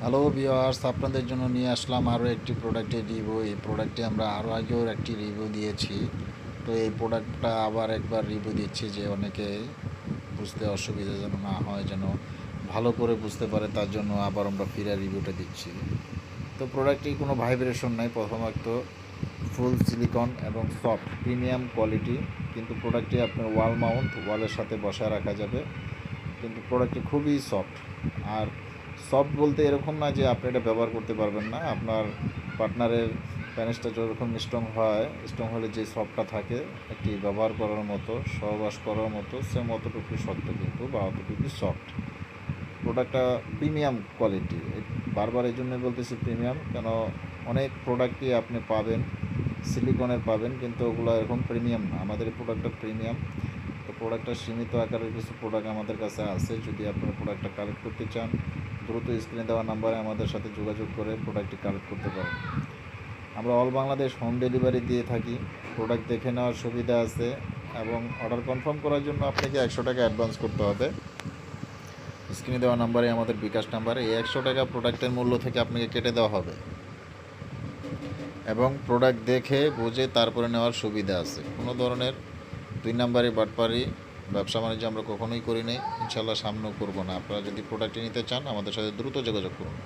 Hello viewers, আপনাদের জন্য নিয়ে আসলাম আরও একটি প্রোডাক্টের রিভিউ। এই প্রোডাক্টে আমরা আরও আগেও একটি রিভিউ দিয়েছি। তো এই প্রোডাক্টটা আবার একবার রিভিউ দিচ্ছি, যে অনেকে বুঝতে অসুবিধা যেন না হয়, যেন ভালো করে বুঝতে পারে, তার জন্য আবার আমরা ফিরে রিভিউটা দিচ্ছি। তো প্রোডাক্টটি কোনো ভাইব্রেশন নাই, প্রথমত ফুল সিলিকন এবং সফট প্রিমিয়াম কোয়ালিটি। কিন্তু প্রোডাক্টটি আপনার ওয়াল মাউন্ট, ওয়ালের সাথে বসায় রাখা যাবে। কিন্তু প্রোডাক্টটি খুবই সফট। আর সফট বলতে এরকম না যে আপনি এটা ব্যবহার করতে পারবেন না। আপনার পার্টনারের প্যানেসটা যেরকম স্ট্রং হলে যে সফটটা থাকে একটি ব্যবহার করার মতো, সহবাস করার মতো, সে অতটুকু শক্ত কিন্তু, বা অতটুকু সফট। প্রোডাক্টটা প্রিমিয়াম কোয়ালিটি। বারবার এই জন্যই বলতেছি প্রিমিয়াম, কেন অনেক প্রোডাক্টই আপনি পাবেন সিলিকনের পাবেন, কিন্তু ওগুলো এরকম প্রিমিয়াম না। আমাদের এই প্রোডাক্টটা প্রিমিয়াম। তো প্রোডাক্টটা সীমিত আকারের কিছু প্রোডাক্ট আমাদের কাছে আছে। যদি আপনারা প্রোডাক্টটা কালেক্ট করতে চান, দ্রুত স্ক্রিনে দেওয়া নাম্বারে আমাদের সাথে যোগাযোগ করে প্রোডাক্টটি কালেক্ট করতে পারেন। আমরা অল বাংলাদেশ হোম ডেলিভারি দিয়ে থাকি। প্রোডাক্ট দেখে নেওয়ার সুবিধা আছে, এবং অর্ডার কনফার্ম করার জন্য আপনাকে 100 টাকা অ্যাডভান্স করতে হবে। স্ক্রিনে দেওয়া নাম্বারে আমাদের বিকাশ নাম্বারে এই 100 টাকা প্রোডাক্টের মূল্য থেকে আপনাকে কেটে দেওয়া হবে, এবং প্রোডাক্ট দেখে বুঝে তারপরে নেওয়ার সুবিধা আছে। কোনো ধরনের 2 নাম্বারি বাটপারি ব্যবসা বাণিজ্য আমরা কখনোই করি নাই, ইনশাল্লাহ সামনেও করবো না। আপনারা যদি প্রোডাক্টটি নিতে চান, আমাদের সাথে দ্রুত যোগাযোগ করুন।